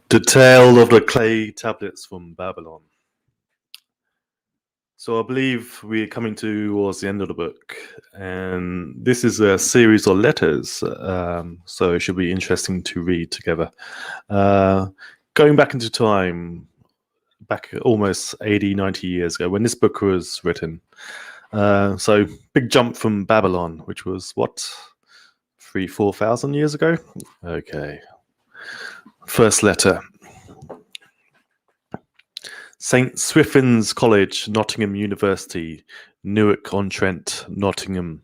The Tale of the Clay Tablets from Babylon. So I believe we're coming towards the end of the book, and this is a series of letters, so it should be interesting to read together. Going back into time, back almost 80, 90 years ago, when this book was written. So big jump from Babylon, which was, 4,000 years ago? Okay. First letter. St. Swithin's College, Nottingham University, Newark-on-Trent, Nottingham.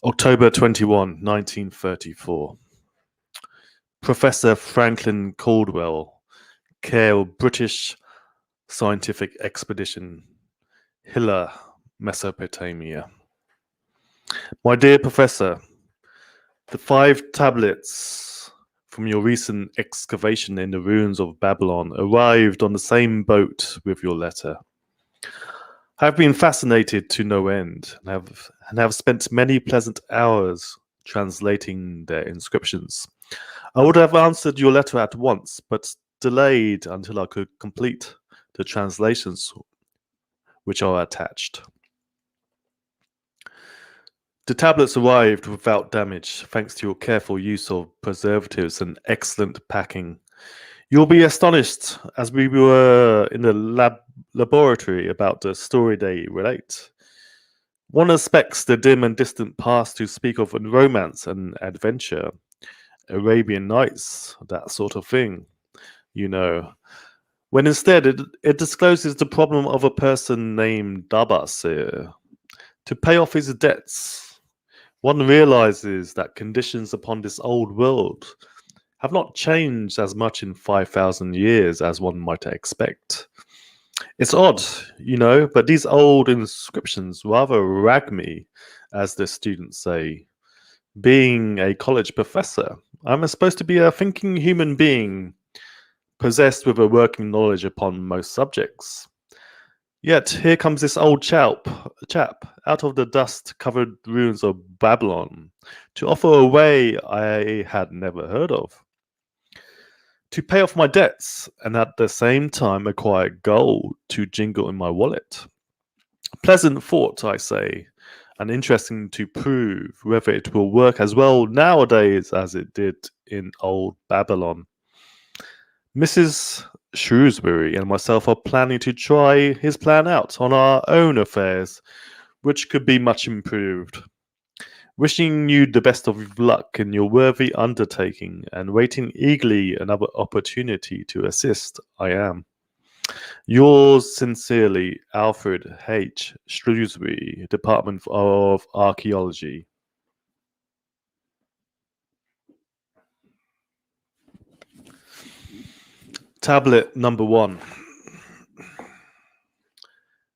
October 21, 1934. Professor Franklin Caldwell, care of British Scientific Expedition, Hilla, Mesopotamia. My dear Professor, the 5 tablets from your recent excavation in the ruins of Babylon arrived on the same boat with your letter. I have been fascinated to no end and have spent many pleasant hours translating their inscriptions. I would have answered your letter at once, but delayed until I could complete the translations which are attached. The tablets arrived without damage, thanks to your careful use of preservatives and excellent packing. You'll be astonished, as we were in the laboratory, about the story they relate. One expects the dim and distant past to speak of romance and adventure, Arabian Nights, that sort of thing, when instead it discloses the problem of a person named Dabasir. To pay off his debts, one realizes that conditions upon this old world have not changed as much in 5,000 years as one might expect. It's odd, but these old inscriptions rather rag me, as the students say. Being a college professor, I'm supposed to be a thinking human being, possessed with a working knowledge upon most subjects. Yet here comes this old chap out of the dust-covered ruins of Babylon to offer a way I had never heard of. To pay off my debts and at the same time acquire gold to jingle in my wallet. Pleasant thought, I say, and interesting to prove whether it will work as well nowadays as it did in old Babylon. Mrs. Shrewsbury and myself are planning to try his plan out on our own affairs, which could be much improved. Wishing you the best of luck in your worthy undertaking and waiting eagerly another opportunity to assist, I am. Yours sincerely, Alfred H. Shrewsbury, Department of Archaeology. Tablet number 1.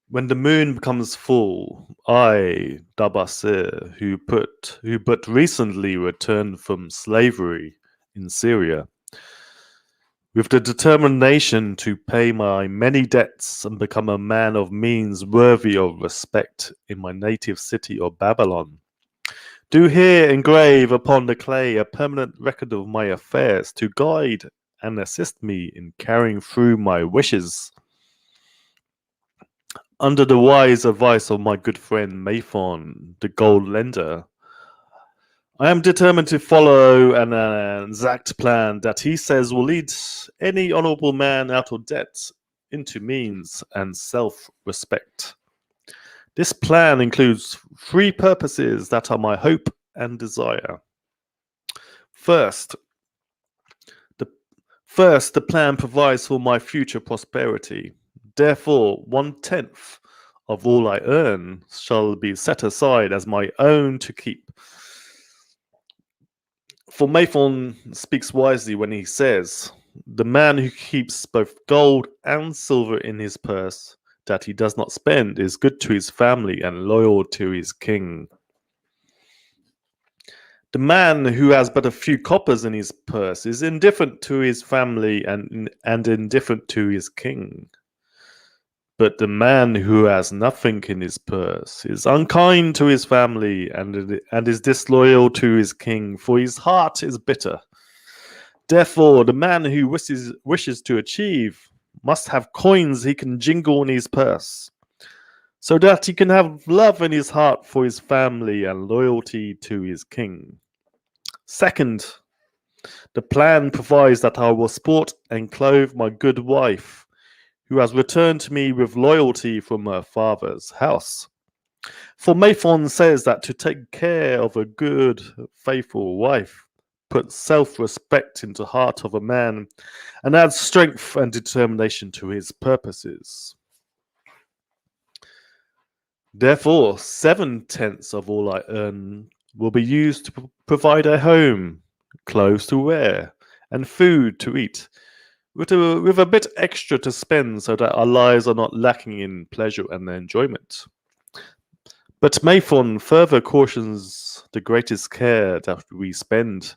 When the moon becomes full, I, Dabasir, who but recently returned from slavery in Syria, with the determination to pay my many debts and become a man of means worthy of respect in my native city of Babylon, do here engrave upon the clay a permanent record of my affairs to guide and assist me in carrying through my wishes. Under the wise advice of my good friend Maythorn, the gold lender, I am determined to follow an exact plan that he says will lead any honorable man out of debt into means and self-respect. This plan includes 3 purposes that are my hope and desire. First, the plan provides for my future prosperity. Therefore, 1/10 of all I earn shall be set aside as my own to keep. For Maythorn speaks wisely when he says, the man who keeps both gold and silver in his purse that he does not spend is good to his family and loyal to his king. The man who has but a few coppers in his purse is indifferent to his family and indifferent to his king. But the man who has nothing in his purse is unkind to his family and is disloyal to his king, for his heart is bitter. Therefore, the man who wishes to achieve must have coins he can jingle in his purse, so that he can have love in his heart for his family and loyalty to his king. Second, the plan provides that I will sport and clothe my good wife, who has returned to me with loyalty from her father's house. For Mathon says that to take care of a good, faithful wife puts self-respect into the heart of a man and adds strength and determination to his purposes. Therefore, 7/10 of all I earn will be used to provide a home, clothes to wear, and food to eat, with a bit extra to spend so that our lives are not lacking in pleasure and enjoyment. But Maython further cautions the greatest care that we spend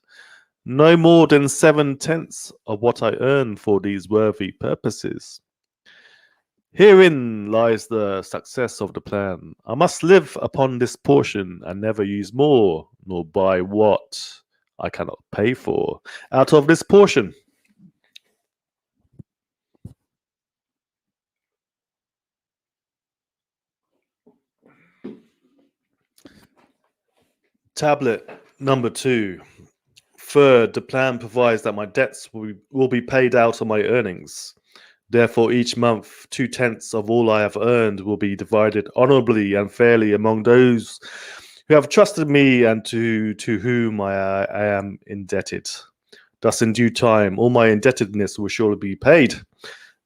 no more than 7/10 of what I earn for these worthy purposes. Herein lies the success of the plan. I must live upon this portion and never use more, nor buy what I cannot pay for out of this portion. Tablet number 2. Third, the plan provides that my debts will be paid out of my earnings. Therefore, each month, 2/10 of all I have earned will be divided honorably and fairly among those who have trusted me and to whom I am indebted. Thus, in due time, all my indebtedness will surely be paid.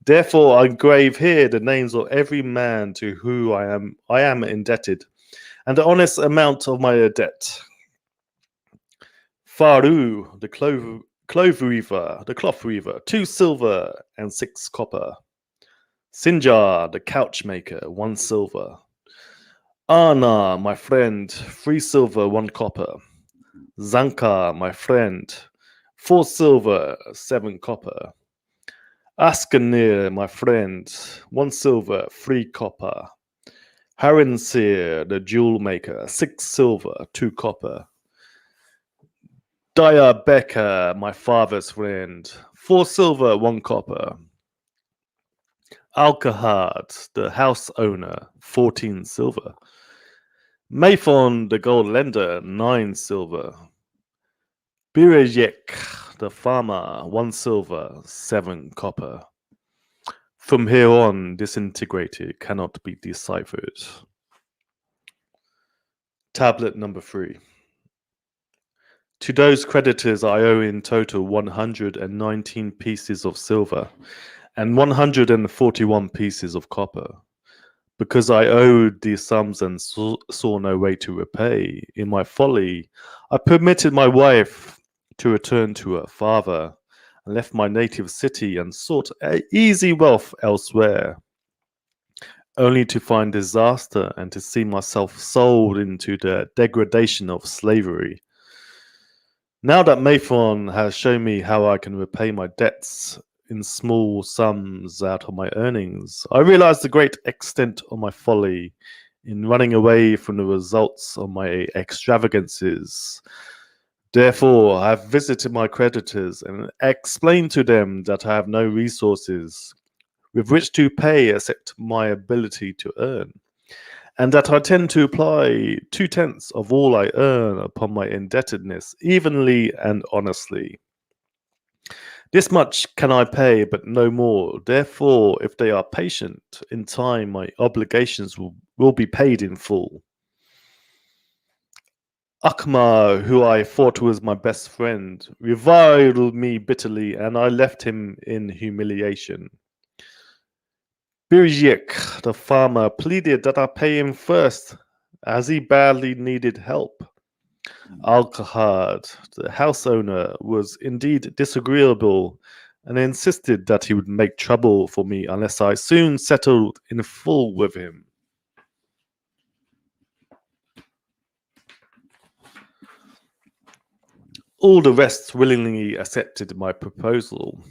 Therefore, I engrave here the names of every man to whom I am indebted, and the honest amount of my debt. Faru, the cloth weaver, 2 silver and 6 copper. Sinjar, the couch maker, 1 silver. Ana, my friend, 3 silver, 1 copper. Zanka, my friend, 4 silver, 7 copper. Askanir, my friend, 1 silver, 3 copper. Harinsir, the jewel maker, 6 silver, 2 copper. Daya Becker, my father's friend, 4 silver, 1 copper. Alkahad, the house owner, 14 silver. Maython, the gold lender, 9 silver. Birejek, the farmer, 1 silver, 7 copper. From here on, disintegrated cannot be deciphered. Tablet number 3. To those creditors I owe in total 119 pieces of silver and 141 pieces of copper. Because I owed these sums and saw no way to repay, in my folly, I permitted my wife to return to her father and left my native city and sought easy wealth elsewhere, only to find disaster and to see myself sold into the degradation of slavery. Now that Maython has shown me how I can repay my debts in small sums out of my earnings, I realize the great extent of my folly in running away from the results of my extravagances. Therefore, I have visited my creditors and explained to them that I have no resources with which to pay except my ability to earn, and that I tend to apply 2/10 of all I earn upon my indebtedness evenly and honestly. This much can I pay, but no more. Therefore, if they are patient, in time my obligations will be paid in full. Akmar, who I thought was my best friend, reviled me bitterly, and I left him in humiliation. Birjik, the farmer, pleaded that I pay him first, as he badly needed help. Alkahad, the house owner, was indeed disagreeable and insisted that he would make trouble for me unless I soon settled in full with him. All the rest willingly accepted my proposal.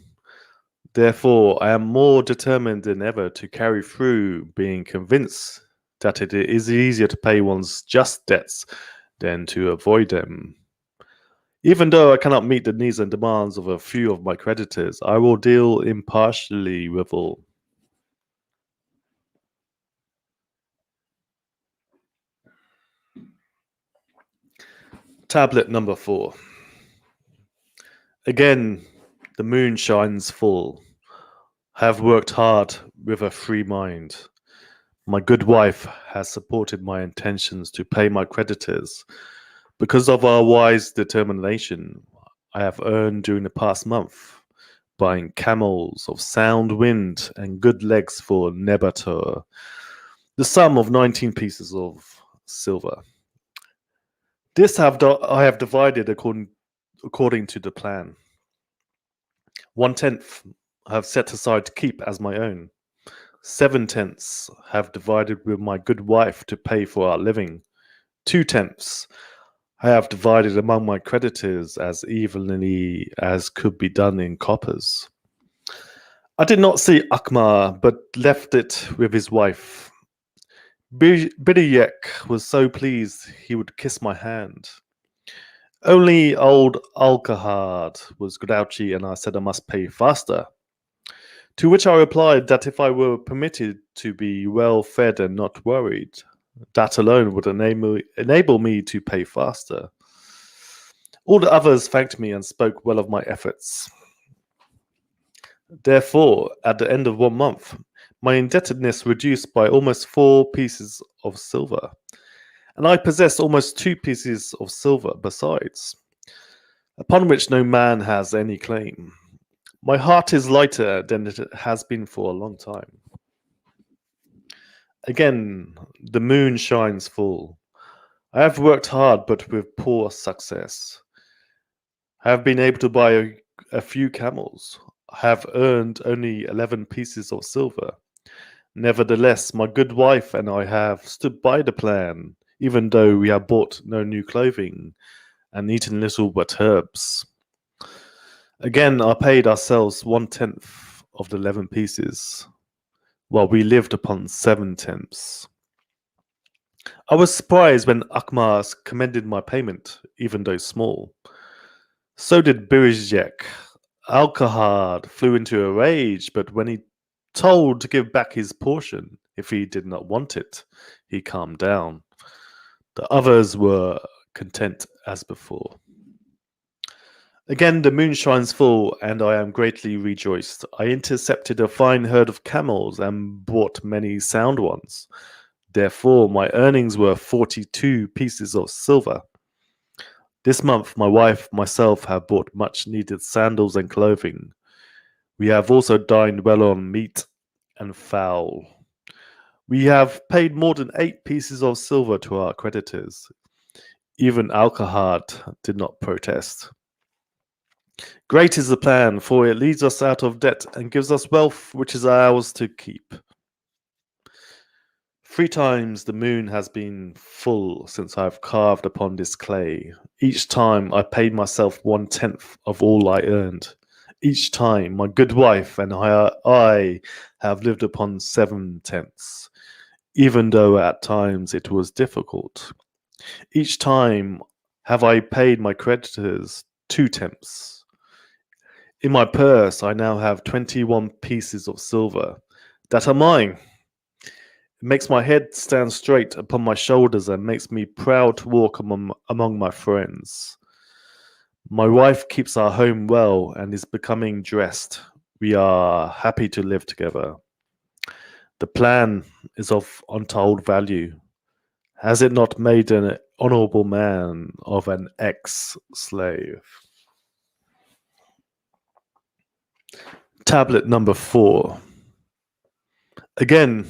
Therefore, I am more determined than ever to carry through, being convinced that it is easier to pay one's just debts than to avoid them. Even though I cannot meet the needs and demands of a few of my creditors, I will deal impartially with all. Tablet number 4. Again, the moon shines full. I have worked hard with a free mind. My good wife has supported my intentions to pay my creditors. Because of our wise determination, I have earned during the past month, buying camels of sound wind and good legs for Nebatur, the sum of 19 pieces of silver. This I have divided according to the plan. 1/10 I have set aside to keep as my own. 7/10 have divided with my good wife to pay for our living. 2/10 I have divided among my creditors as evenly as could be done in coppers. I did not see Akmar, but left it with his wife. Bidiyek was so pleased he would kiss my hand. Only old Alkahard was grouchy, and I said I must pay faster. To which I replied that if I were permitted to be well fed and not worried, that alone would enable me to pay faster. All the others thanked me and spoke well of my efforts. Therefore, at the end of 1 month, my indebtedness reduced by almost 4 pieces of silver, and I possessed almost 2 pieces of silver besides, upon which no man has any claim. My heart is lighter than it has been for a long time. Again, the moon shines full. I have worked hard, but with poor success. I have been able to buy a few camels. I have earned only 11 pieces of silver. Nevertheless, my good wife and I have stood by the plan, even though we have bought no new clothing and eaten little but herbs. Again, I paid ourselves 1/10 of the 11 pieces, while we lived upon 7/10. I was surprised when Akmar commended my payment, even though small. So did Birizjek. Alkahard flew into a rage, but when he told to give back his portion if he did not want it, he calmed down. The others were content as before. Again, the moon shines full, and I am greatly rejoiced. I intercepted a fine herd of camels and bought many sound ones. Therefore, my earnings were 42 pieces of silver. This month, my wife and myself have bought much needed sandals and clothing. We have also dined well on meat and fowl. We have paid more than 8 pieces of silver to our creditors. Even Alkahard did not protest. Great is the plan, for it leads us out of debt and gives us wealth which is ours to keep. 3 times the moon has been full since I have carved upon this clay. Each time I paid myself 1/10 of all I earned. Each time my good wife and I have lived upon 7/10, even though at times it was difficult. Each time have I paid my creditors 2/10. In my purse I now have 21 pieces of silver that are mine. It makes my head stand straight upon my shoulders and makes me proud to walk among my friends. My wife keeps our home well and is becoming dressed. We are happy to live together. The plan is of untold value. Has it not made an honorable man of an ex-slave? Tablet number 4. Again,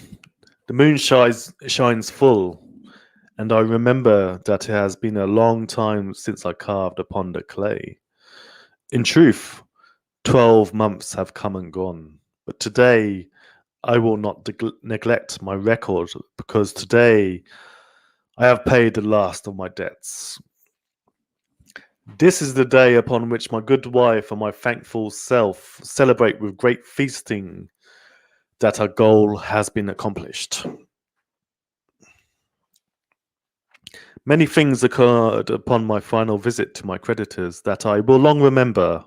the moon shines full, and I remember that it has been a long time since I carved upon the clay. In truth, 12 months have come and gone, but today I will not neglect my record, because today I have paid the last of my debts. This is the day upon which my good wife and my thankful self celebrate with great feasting that our goal has been accomplished. Many things occurred upon my final visit to my creditors that I will long remember.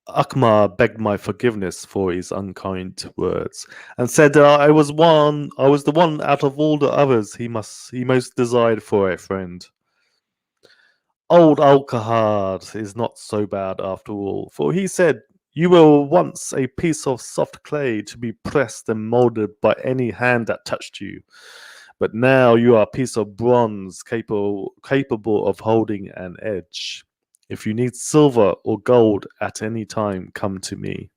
Akbar begged my forgiveness for his unkind words, and said that I was the one out of all the others he most desired for a friend. Old Alcahard is not so bad after all, for he said, "You were once a piece of soft clay to be pressed and moulded by any hand that touched you. But now you are a piece of bronze capable of holding an edge. If you need silver or gold at any time, come to me."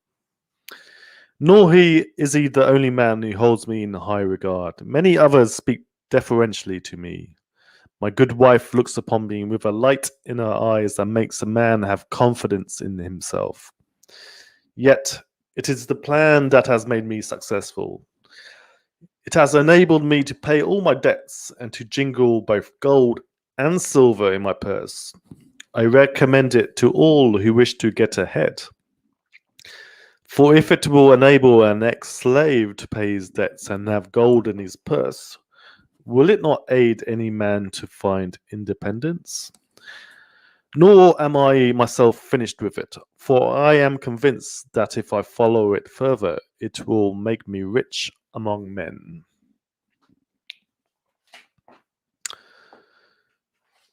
Nor is he the only man who holds me in high regard. Many others speak deferentially to me. My good wife looks upon me with a light in her eyes that makes a man have confidence in himself. Yet, it is the plan that has made me successful. It has enabled me to pay all my debts and to jingle both gold and silver in my purse. I recommend it to all who wish to get ahead. For if it will enable an ex-slave to pay his debts and have gold in his purse, will it not aid any man to find independence? Nor am I myself finished with it, for I am convinced that if I follow it further, it will make me rich among men.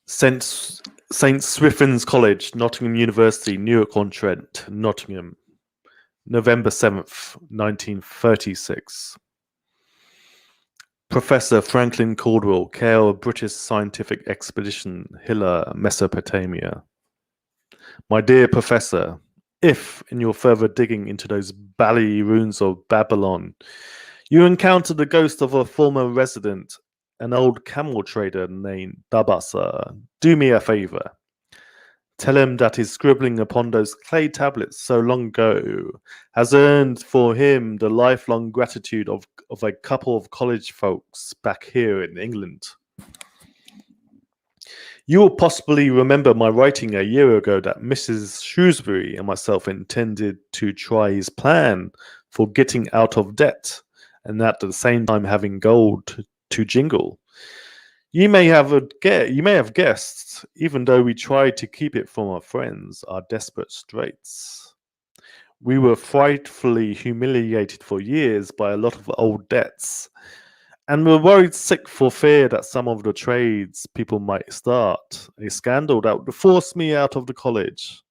St. Swithin's College, Nottingham University, Newark-on-Trent, Nottingham, November 7th, 1936. Professor Franklin Caldwell, care of British Scientific Expedition, Hilla, Mesopotamia. My dear Professor, if, in your further digging into those bally ruins of Babylon, you encounter the ghost of a former resident, an old camel trader named Dabasa, do me a favor. Tell him that his scribbling upon those clay tablets so long ago has earned for him the lifelong gratitude of a couple of college folks back here in England. You will possibly remember my writing a year ago that Mrs. Shrewsbury and myself intended to try his plan for getting out of debt and at the same time having gold to jingle. You may have guessed, even though we tried to keep it from our friends, our desperate straits. We were frightfully humiliated for years by a lot of old debts, and were worried sick for fear that some of the trades people might start a scandal that would force me out of the college.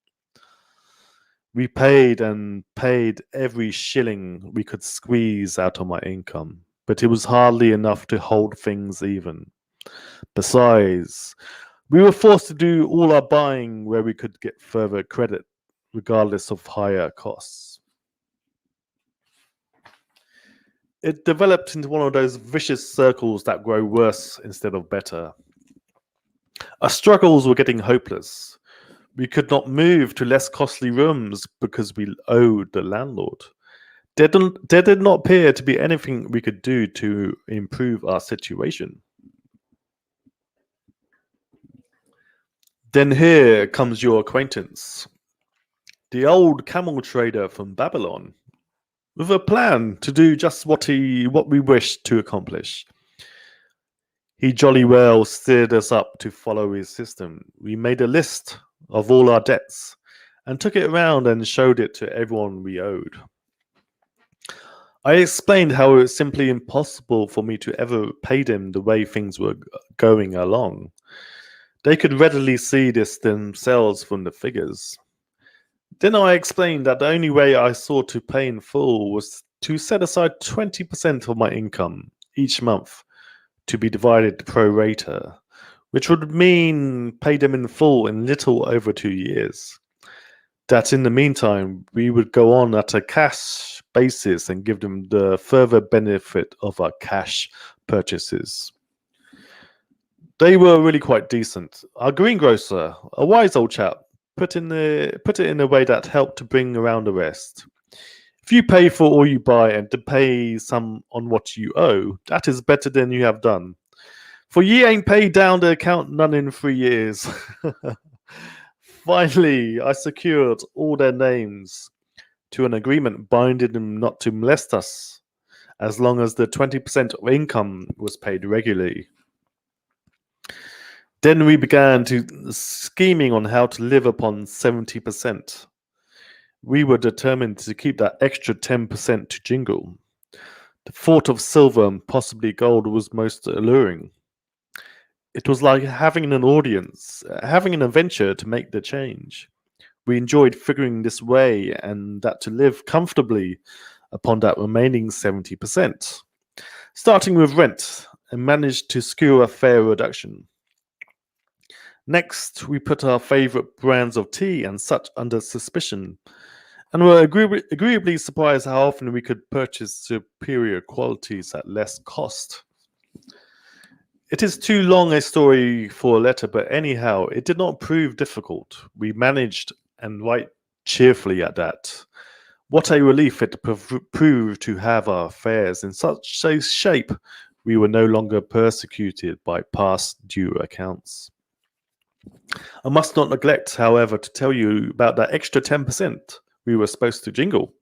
We paid and paid every shilling we could squeeze out of my income, but it was hardly enough to hold things even. Besides, we were forced to do all our buying where we could get further credit, regardless of higher costs. It developed into one of those vicious circles that grow worse instead of better. Our struggles were getting hopeless. We could not move to less costly rooms because we owed the landlord. There did not appear to be anything we could do to improve our situation. Then here comes your acquaintance, the old camel trader from Babylon, with a plan to do just what we wished to accomplish. He jolly well steered us up to follow his system. We made a list of all our debts and took it around and showed it to everyone we owed. I explained how it was simply impossible for me to ever pay them the way things were going along. They could readily see this themselves from the figures. Then I explained that the only way I saw to pay in full was to set aside 20% of my income each month to be divided pro rata, which would mean pay them in full in little over 2 years. That in the meantime, we would go on at a cash basis and give them the further benefit of our cash purchases. They were really quite decent. Our greengrocer, a wise old chap, put it in a way that helped to bring around the rest. If you pay for all you buy and to pay some on what you owe, that is better than you have done. For ye ain't paid down the account none in 3 years. Finally, I secured all their names to an agreement binding them not to molest us, as long as the 20% of income was paid regularly. Then we began to scheming on how to live upon 70%. We were determined to keep that extra 10% to jingle. The thought of silver and possibly gold was most alluring. It was like having an audience, having an adventure to make the change. We enjoyed figuring this way and that to live comfortably upon that remaining 70%, starting with rent, and managed to secure a fair reduction. Next, we put our favourite brands of tea and such under suspicion, and were agreeably surprised how often we could purchase superior qualities at less cost. It is too long a story for a letter, but anyhow, it did not prove difficult. We managed, and right cheerfully at that. What a relief it proved to have our affairs in such a shape we were no longer persecuted by past due accounts. I must not neglect, however, to tell you about that extra 10% we were supposed to jingle.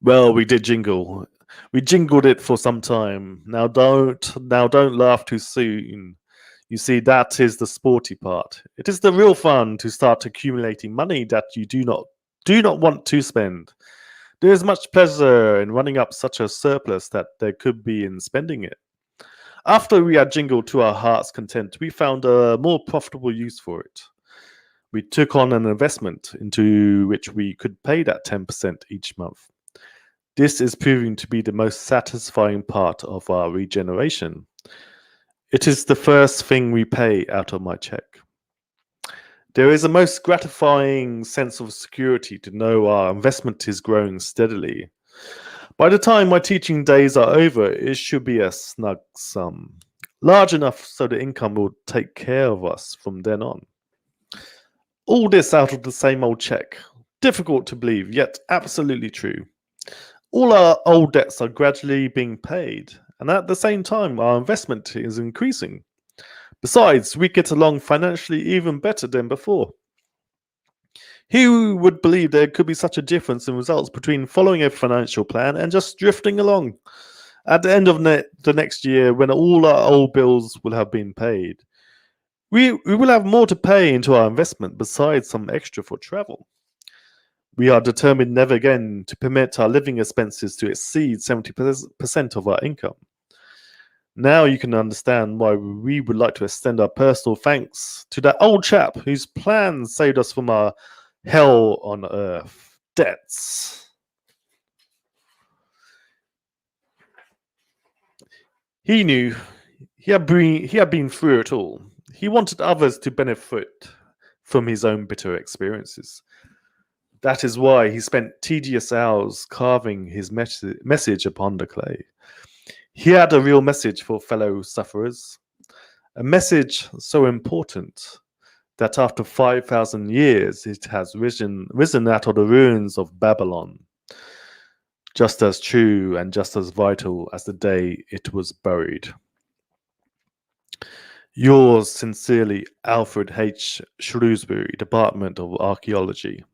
Well, we did jingle. We jingled it for some time. Now don't laugh too soon. You see, that is the sporty part. It is the real fun to start accumulating money that you do not want to spend. There is much pleasure in running up such a surplus that there could be in spending it. After we had jingled to our heart's content, we found a more profitable use for it. We took on an investment into which we could pay that 10% each month. This is proving to be the most satisfying part of our regeneration. It is the first thing we pay out of my check. There is a most gratifying sense of security to know our investment is growing steadily. By the time my teaching days are over, it should be a snug sum, large enough so the income will take care of us from then on. All this out of the same old check. Difficult to believe, yet absolutely true. All our old debts are gradually being paid, and at the same time, our investment is increasing. Besides, we get along financially even better than before. Who would believe there could be such a difference in results between following a financial plan and just drifting along? At the end of the next year, when all our old bills will have been paid, we will have more to pay into our investment besides some extra for travel. We are determined never again to permit our living expenses to exceed 70% of our income. Now you can understand why we would like to extend our personal thanks to that old chap whose plan saved us from our hell on earth debts. He knew he had been through it all. He wanted others to benefit from his own bitter experiences. That is why he spent tedious hours carving his message upon the clay. He had a real message for fellow sufferers, a message so important that after 5,000 years it has risen out of the ruins of Babylon, just as true and just as vital as the day it was buried. Yours sincerely, Alfred H. Shrewsbury, Department of Archaeology.